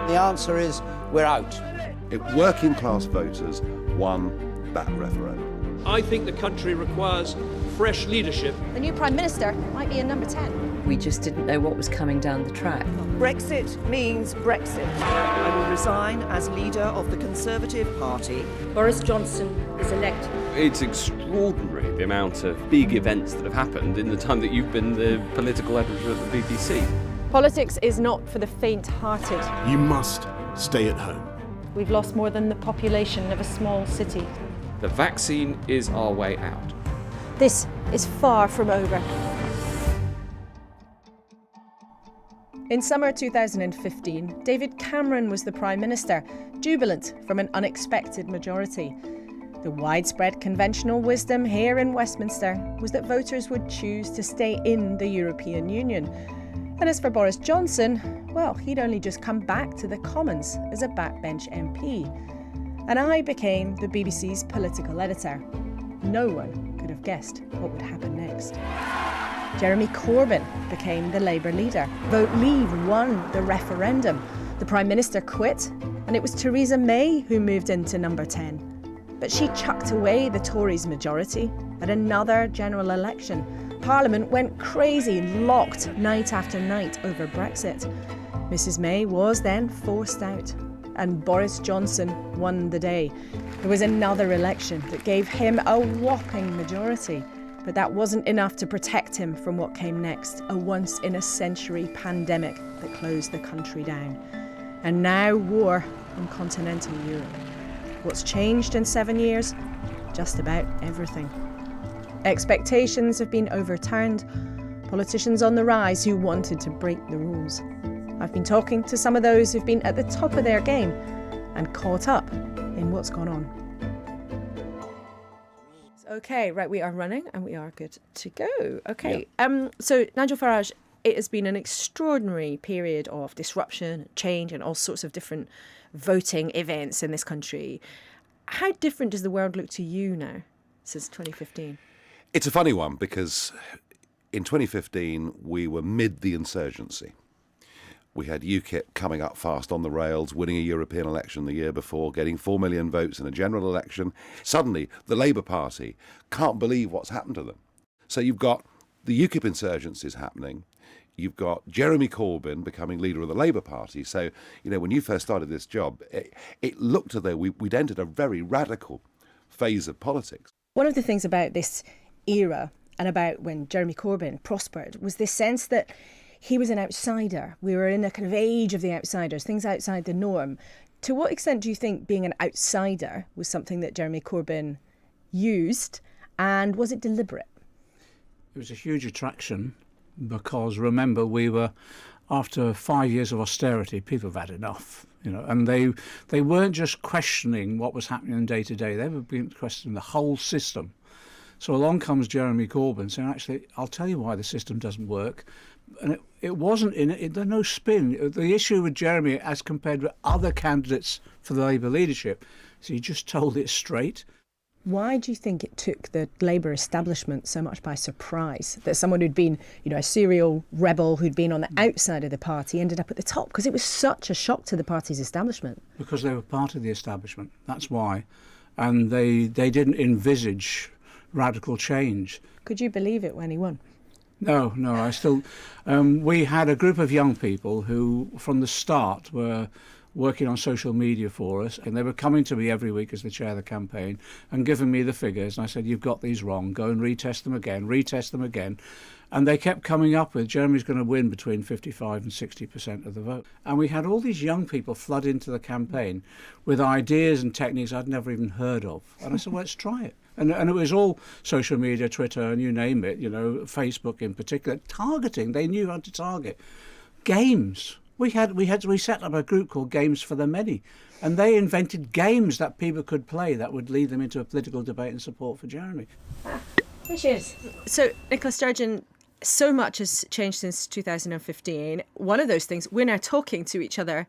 The answer is we're out. If working class voters won that referendum. I think the country requires fresh leadership. The new Prime Minister might be in number 10. We just didn't know what was coming down the track. Brexit means Brexit. I will resign as leader of the Conservative Party. Boris Johnson is elected. It's extraordinary the amount of big events that have happened in the time that you've been the political editor at the BBC. Politics is not for the faint-hearted. You must stay at home. We've lost more than the population of a small city. The vaccine is our way out. This is far from over. In summer 2015, David Cameron was the Prime Minister, jubilant from an unexpected majority. The widespread conventional wisdom here in Westminster was that voters would choose to stay in the European Union. And as for Boris Johnson, well, he'd only just come back to the Commons as a backbench MP. And I became the BBC's political editor. No one could have guessed what would happen next. Jeremy Corbyn became the Labour leader. Vote Leave won the referendum. The Prime Minister quit, and it was Theresa May who moved into number 10. But she chucked away the Tories' majority at another general election. Parliament went crazy, locked night after night over Brexit. Mrs May was then forced out, and Boris Johnson won the day. There was another election that gave him a whopping majority, but that wasn't enough to protect him from what came next, a once-in-a-century pandemic that closed the country down. And now war in continental Europe. What's changed in 7 years? Just about everything. Expectations have been overturned. Politicians on the rise who wanted to break the rules. I've been talking to some of those who've been at the top of their game and caught up in what's gone on. Okay, right, we are running and we are good to go. Okay, yeah. So Nigel Farage, it has been an extraordinary period of disruption, change and all sorts of different voting events in this country. How different does the world look to you now since 2015? It's a funny one because in 2015 we were mid the insurgency. We had UKIP coming up fast on the rails, winning a European election the year before, getting 4 million votes in a general election. Suddenly, the Labour Party can't believe what's happened to them. So you've got the UKIP insurgencies happening. You've got Jeremy Corbyn becoming leader of the Labour Party. So, you know, when you first started this job, it looked as though we'd entered a very radical phase of politics. One of the things about this era and about when Jeremy Corbyn prospered was this sense that he was an outsider. We were in a kind of age of the outsiders, things outside the norm. To what extent do you think being an outsider was something that Jeremy Corbyn used, and was it deliberate? It was a huge attraction because, remember, we were, after 5 years of austerity, people have had enough, you know, and they weren't just questioning what was happening day to day, they were questioning the whole system. So along comes Jeremy Corbyn saying, actually, I'll tell you why the system doesn't work. And it wasn't there's no spin. The issue with Jeremy, as compared with other candidates for the Labour leadership, is he just told it straight. Why do you think it took the Labour establishment so much by surprise that someone who'd been, you know, a serial rebel who'd been on the outside of the party ended up at the top? Because it was such a shock to the party's establishment. Because they were part of the establishment. That's why. And they didn't envisage radical change. Could you believe it when he won? No, I still... we had a group of young people who, from the start, were working on social media for us, and they were coming to me every week as the chair of the campaign and giving me the figures, and I said, you've got these wrong, go and retest them again. And they kept coming up with, Jeremy's going to win between 55 and 60% of the vote. And we had all these young people flood into the campaign with ideas and techniques I'd never even heard of. And I said, well, let's try it. And it was all social media, Twitter, and you name it, you know, Facebook in particular. Targeting, they knew how to target. Games. We set up a group called Games for the Many, and they invented games that people could play that would lead them into a political debate and support for Jeremy. There she is. So, Nicola, Sturgeon, so much has changed since 2015. One of those things, we're now talking to each other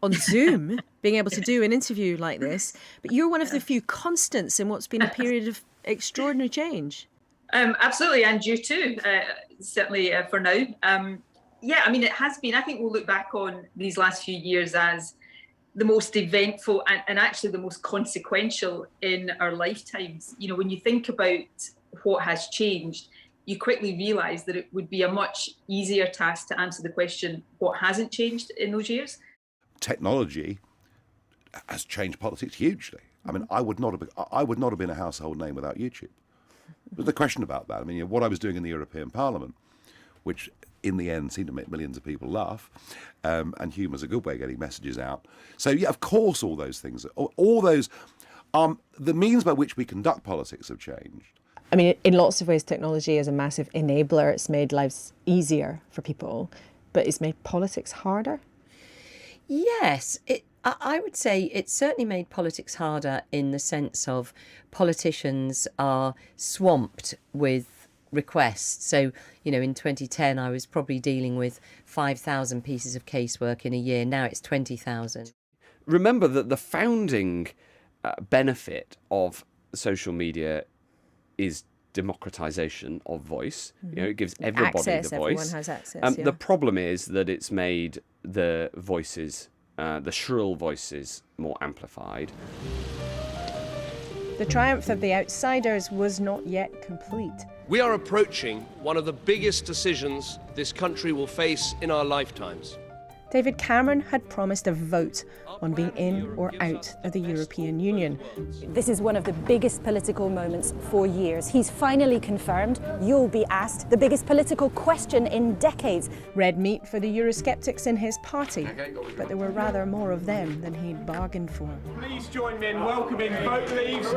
on Zoom, being able to do an interview like this. But you're one of the few constants in what's been a period of extraordinary change. Absolutely, and you too, certainly for now. Yeah, I mean, it has been. I think we'll look back on these last few years as the most eventful and actually the most consequential in our lifetimes. You know, when you think about what has changed, you quickly realise that it would be a much easier task to answer the question, what hasn't changed in those years? Technology has changed politics hugely. I mean, I would not have been a household name without YouTube. There's no question about that. I mean, what I was doing in the European Parliament, which in the end seemed to make millions of people laugh, and humour's a good way of getting messages out. So, yeah, of course, all those things, all those, the means by which we conduct politics have changed. I mean, in lots of ways, technology is a massive enabler. It's made lives easier for people, but it's made politics harder. Yes, I would say it's certainly made politics harder in the sense of politicians are swamped with requests. So, you know, in 2010, I was probably dealing with 5,000 pieces of casework in a year. Now it's 20,000. Remember that the founding benefit of social media is democratization of voice. Mm-hmm. You know, it gives everybody access, the voice. Everyone has access. The problem is that it's made the voices, the shrill voices, more amplified. The triumph of the outsiders was not yet complete. We are approaching one of the biggest decisions this country will face in our lifetimes. David Cameron had promised a vote on being in or out of the European Union. This is one of the biggest political moments for years. He's finally confirmed you'll be asked the biggest political question in decades. Red meat for the Eurosceptics in his party, but there were rather more of them than he'd bargained for. Please join me in welcoming Vote Leaves.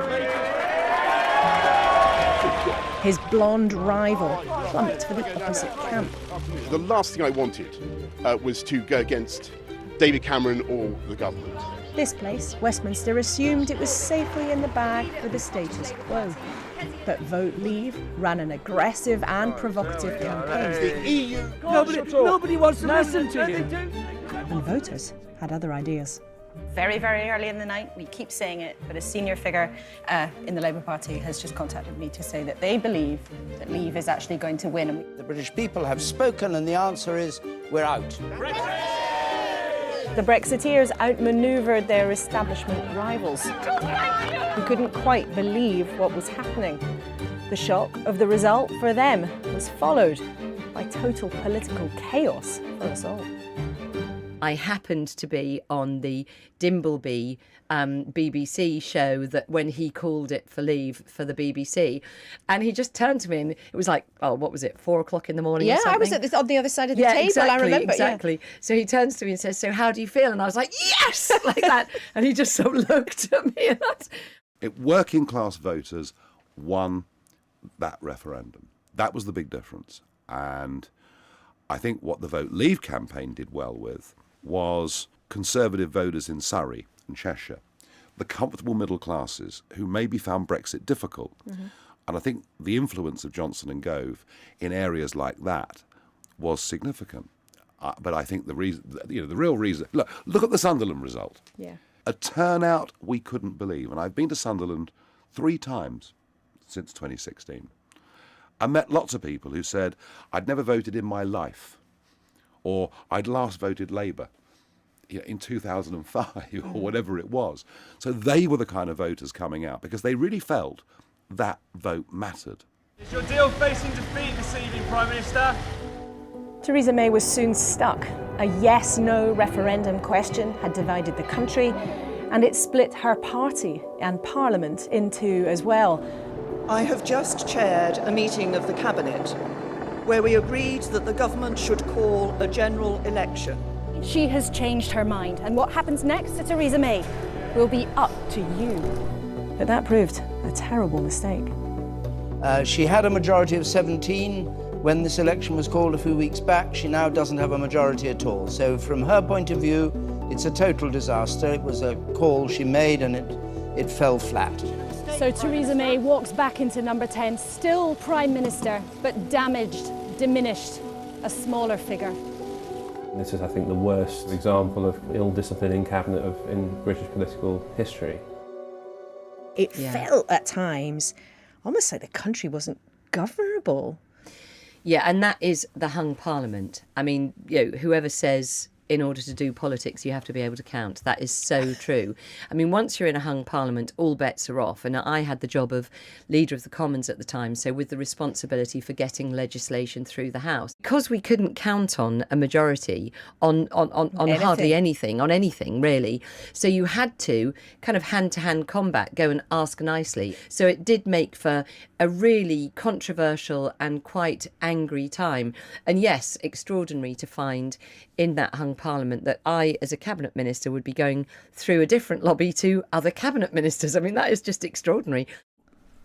His blonde rival plumped for the opposite camp. The last thing I wanted was to go against David Cameron or the government. This place, Westminster, assumed it was safely in the bag for the status quo. But Vote Leave ran an aggressive and provocative campaign. The EU... Nobody wants to listen to you. And voters had other ideas. Very, very early in the night, we keep saying it, but a senior figure in the Labour Party has just contacted me to say that they believe that Leave is actually going to win. The British people have spoken, and the answer is we're out. The Brexiteers outmanoeuvred their establishment rivals, who couldn't quite believe what was happening. The shock of the result for them was followed by total political chaos for us all. I happened to be on the Dimbleby BBC show that when he called it for leave for the BBC, and he just turned to me and it was like, oh, what was it, 4 o'clock in the morning? Yeah, or something? I was on the other side of the table. Exactly, I remember. exactly. Yeah. So he turns to me and says, "So how do you feel?" And I was like, "Yes!" like that. And he just sort of looked at me. And Working class voters won that referendum. That was the big difference. And I think what the Vote Leave campaign did well with was Conservative voters in Surrey and Cheshire, the comfortable middle classes who maybe found Brexit difficult. Mm-hmm. And I think the influence of Johnson and Gove in areas like that was significant. But I think the real reason... Look at the Sunderland result. Yeah. A turnout we couldn't believe. And I've been to Sunderland 3 times since 2016. I met lots of people who said, I'd never voted in my life, or I'd last voted Labour in 2005 or whatever it was. So they were the kind of voters coming out because they really felt that vote mattered. Is your deal facing defeat this evening, Prime Minister? Theresa May was soon stuck. A yes-no referendum question had divided the country, and it split her party and Parliament in two as well. I have just chaired a meeting of the Cabinet where we agreed that the government should call a general election. She has changed her mind, and what happens next to Theresa May will be up to you. But that proved a terrible mistake. She had a majority of 17 when this election was called a few weeks back. She now doesn't have a majority at all. So from her point of view, it's a total disaster. It was a call she made and it fell flat. So Theresa May walks back into number 10, still Prime Minister, but damaged, diminished, a smaller figure. This is, I think, the worst example of ill-discipline in cabinet in British political history. It felt at times almost like the country wasn't governable. Yeah, and that is the hung parliament. I mean, whoever says in order to do politics, you have to be able to count. That is so true. I mean, once you're in a hung parliament, all bets are off. And I had the job of Leader of the Commons at the time, so with the responsibility for getting legislation through the House. Because we couldn't count on a majority on hardly anything, on anything, really. So you had to kind of hand-to-hand combat, go and ask nicely. So it did make for a really controversial and quite angry time. And yes, extraordinary to find in that hung parliament that I, as a cabinet minister, would be going through a different lobby to other cabinet ministers. I mean, that is just extraordinary.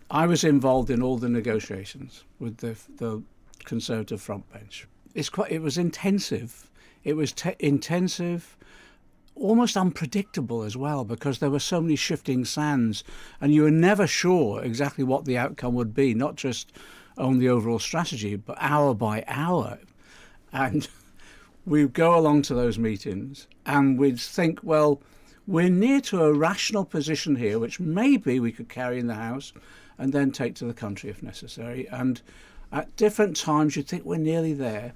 I was involved in all the negotiations with the Conservative front bench. It was intensive. It was intensive, almost unpredictable as well, because there were so many shifting sands and you were never sure exactly what the outcome would be, not just on the overall strategy, but hour by hour. And we'd go along to those meetings and we'd think, well, we're near to a rational position here, which maybe we could carry in the House and then take to the country if necessary. And at different times you'd think we're nearly there.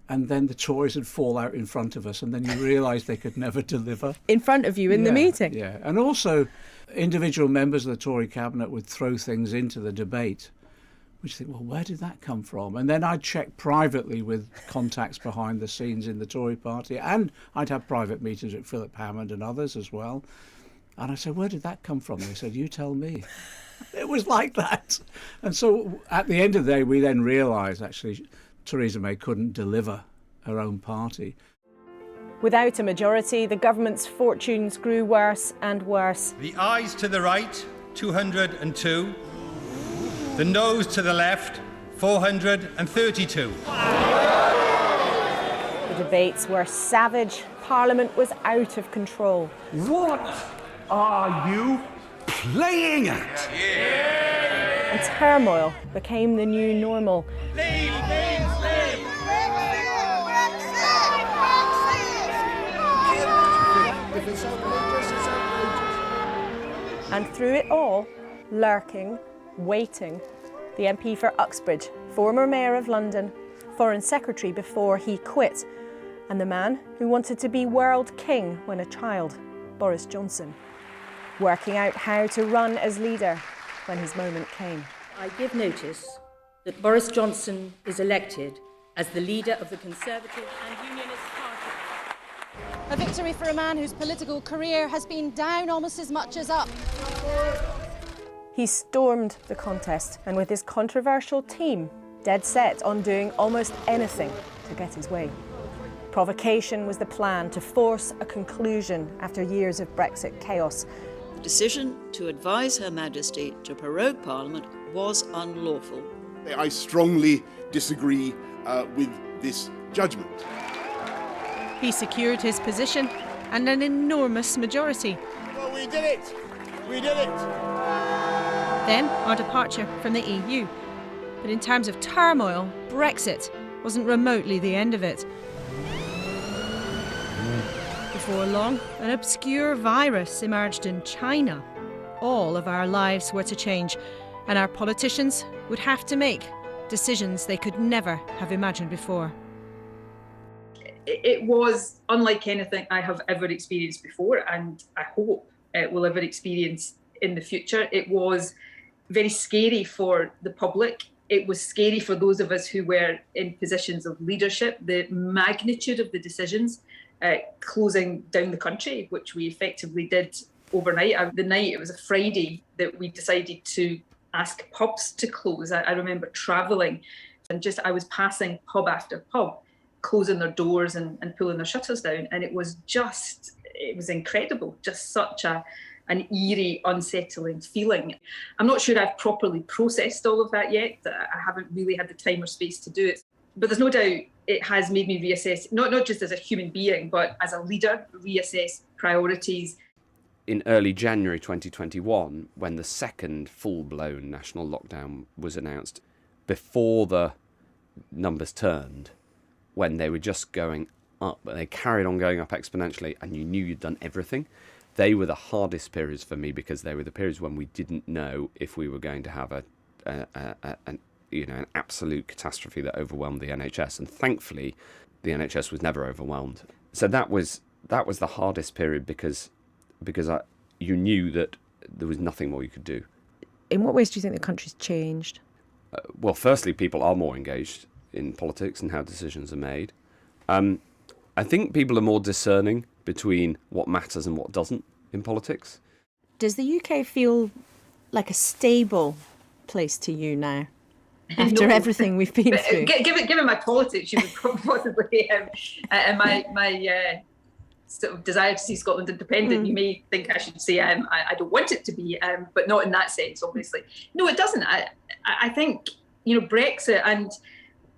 And then the Tories would fall out in front of us and then you realise they could never deliver. In front of you in the meeting? Yeah, and also individual members of the Tory cabinet would throw things into the debate, which you think, well, where did that come from? And then I'd check privately with contacts behind the scenes in the Tory party, and I'd have private meetings with Philip Hammond and others as well. And I said, where did that come from? They said, you tell me. It was like that. And so at the end of the day, we then realised, actually, Theresa May couldn't deliver her own party. Without a majority, the government's fortunes grew worse and worse. The ayes to the right, 202. The noes to the left, 432. The debates were savage. Parliament was out of control. What are you playing at? And turmoil became the new normal. Leave. And through it all, lurking, waiting, the MP for Uxbridge, former Mayor of London, Foreign Secretary before he quit, and the man who wanted to be world king when a child, Boris Johnson, working out how to run as leader when his moment came. I give notice that Boris Johnson is elected as the leader of the Conservative and Unionist Party. A victory for a man whose political career has been down almost as much as up. He stormed the contest, and with his controversial team, dead set on doing almost anything to get his way. Provocation was the plan to force a conclusion after years of Brexit chaos. The decision to advise Her Majesty to prorogue Parliament was unlawful. I strongly disagree with this judgment. He secured his position and an enormous majority. Well, we did it! We did it! Then our departure from the EU. But in terms of turmoil, Brexit wasn't remotely the end of it. Before long, an obscure virus emerged in China. All of our lives were to change, and our politicians would have to make decisions they could never have imagined before. It was unlike anything I have ever experienced before, and I hope will ever experience in the future. It was very scary for the public. It was scary for those of us who were in positions of leadership. The magnitude of the decisions closing down the country, which we effectively did overnight. The night, it was a Friday, that we decided to ask pubs to close. I remember travelling and I was passing pub after pub, closing their doors and pulling their shutters down. And it was incredible, just such an eerie, unsettling feeling. I'm not sure I've properly processed all of that yet. I haven't really had the time or space to do it. But there's no doubt it has made me reassess, not just as a human being, but as a leader, reassess priorities. In early January 2021, when the second full-blown national lockdown was announced, before the numbers turned, when they were just going up, and they carried on going up exponentially, and you knew you'd done everything, they were the hardest periods for me, because they were the periods when we didn't know if we were going to have an absolute catastrophe that overwhelmed the NHS. And thankfully, the NHS was never overwhelmed. So that was the hardest period because you knew that there was nothing more you could do. In what ways do you think the country's changed? Well, firstly, people are more engaged in politics and how decisions are made. I think people are more discerning between what matters and what doesn't in politics. Does the UK feel like a stable place to you now, after everything we've been through? Given my politics, you would possibly, and my sort of desire to see Scotland independent, you may think I should say I don't want it to be, but not in that sense, obviously. No, it doesn't. I think, Brexit, and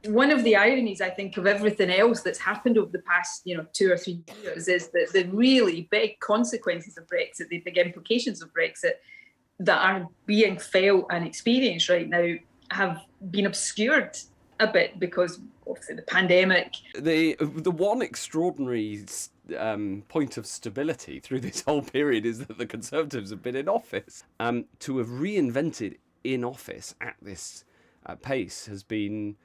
one of the ironies, I think, of everything else that's happened over the past, 2 or 3 years is that the really big consequences of Brexit, the big implications of Brexit that are being felt and experienced right now have been obscured a bit because obviously the pandemic. The one extraordinary point of stability through this whole period is that the Conservatives have been in office. To have reinvented in office at this pace has been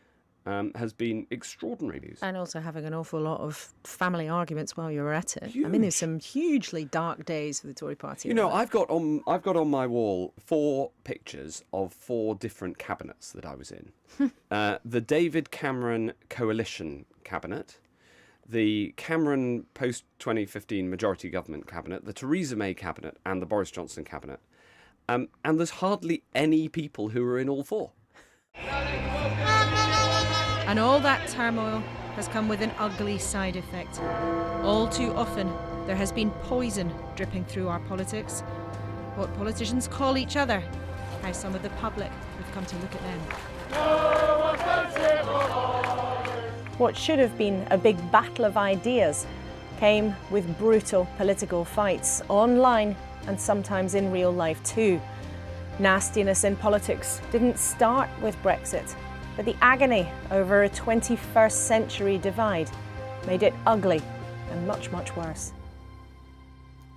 extraordinary news. And also having an awful lot of family arguments while you're at it. I mean, there's some hugely dark days for the Tory party. I've got on my wall 4 pictures of 4 different cabinets that I was in. The David Cameron coalition cabinet, the Cameron post-2015 majority government cabinet, the Theresa May cabinet, and the Boris Johnson cabinet. And there's hardly any people who are in all 4. And all that turmoil has come with an ugly side effect. All too often, there has been poison dripping through our politics. What politicians call each other, how some of the public have come to look at them. What should have been a big battle of ideas came with brutal political fights, online and sometimes in real life too. Nastiness in politics didn't start with Brexit, but the agony over a 21st century divide made it ugly and much, much worse.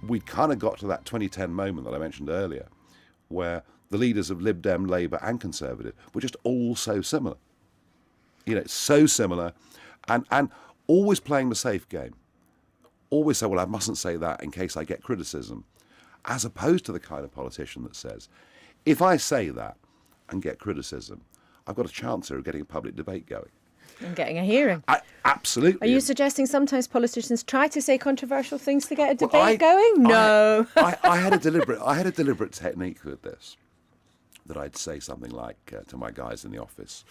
We'd kind of got to that 2010 moment that I mentioned earlier, where the leaders of Lib Dem, Labour and Conservative were just all so similar. So similar, and always playing the safe game. Always say, well, I mustn't say that in case I get criticism, as opposed to the kind of politician that says, if I say that and get criticism, I've got a chance here of getting a public debate going. And getting a hearing. Absolutely. Are you suggesting sometimes politicians try to say controversial things to get a debate going? No. I had a deliberate technique with this, that I'd say something like to my guys in the office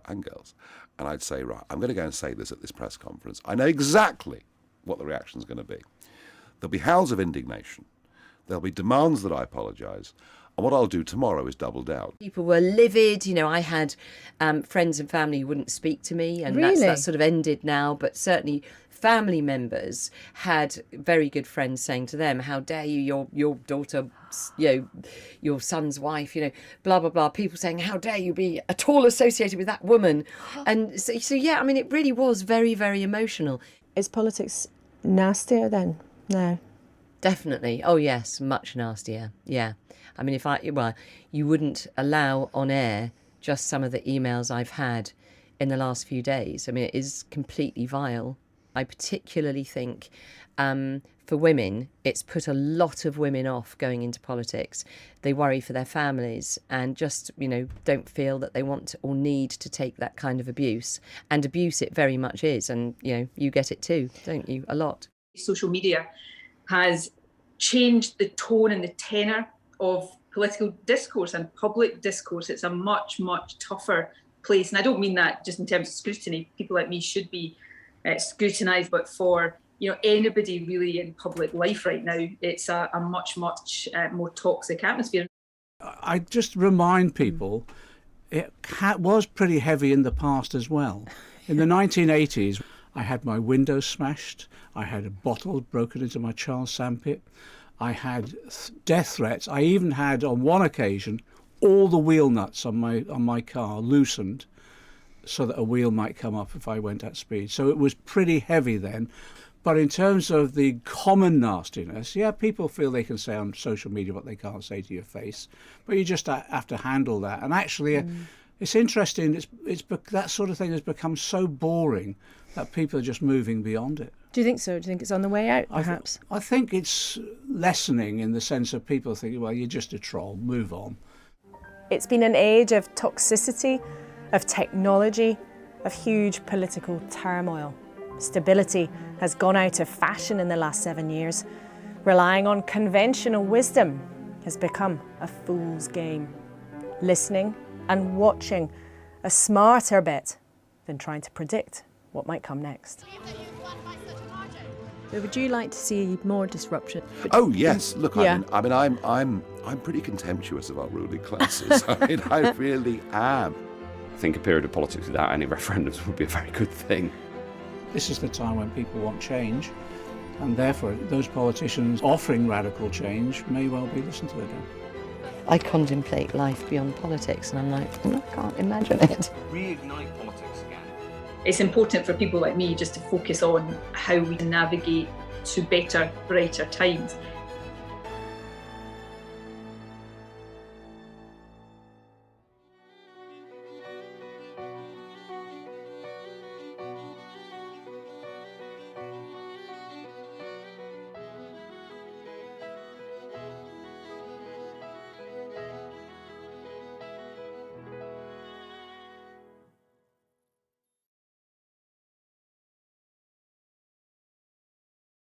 and girls, and I'd say, right, I'm going to go and say this at this press conference. I know exactly what the reaction's going to be. There'll be howls of indignation. There'll be demands that I apologise. And what I'll do tomorrow is double down. People were livid. I had friends and family who wouldn't speak to me, and really? that's sort of ended now. But certainly family members had very good friends saying to them, how dare you, your daughter, your son's wife, blah, blah, blah. People saying, how dare you be at all associated with that woman. And so yeah, I mean, it really was very, very emotional. Is politics nastier then? No. Definitely. Oh, yes, much nastier. Yeah. I mean, you wouldn't allow on air just some of the emails I've had in the last few days. I mean, it is completely vile. I particularly think for women, it's put a lot of women off going into politics. They worry for their families and just, don't feel that they want or need to take that kind of abuse. And abuse it very much is. And, you get it too, don't you? A lot. Social media has changed the tone and the tenor of political discourse and public discourse. It's a much, much tougher place. And I don't mean that just in terms of scrutiny. People like me should be scrutinised, but for anybody really in public life right now, it's a much, much more toxic atmosphere. I just remind people, it was pretty heavy in the past as well. In the 1980s, I had my windows smashed. I had a bottle broken into my child's sandpit. I had death threats. I even had, on one occasion, all the wheel nuts on my car loosened so that a wheel might come up if I went at speed. So it was pretty heavy then. But in terms of the common nastiness, yeah, people feel they can say on social media what they can't say to your face. But you just have to handle that. And actually, It's interesting. That sort of thing has become so boring that people are just moving beyond it. Do you think so? Do you think it's on the way out, perhaps? I think it's lessening in the sense of people thinking, well, you're just a troll, move on. It's been an age of toxicity, of technology, of huge political turmoil. Stability has gone out of fashion in the last 7 years. Relying on conventional wisdom has become a fool's game. Listening and watching a smarter bet than trying to predict what might come next. So would you like to see more disruption? Oh yes, look, Yeah. I'm pretty contemptuous of our ruling classes. I really am. I think a period of politics without any referendums would be a very good thing. This is the time when people want change, and therefore those politicians offering radical change may well be listened to again. I contemplate life beyond politics, and I'm like, I can't imagine it. Reignite politics again. It's important for people like me just to focus on how we navigate to better, brighter times.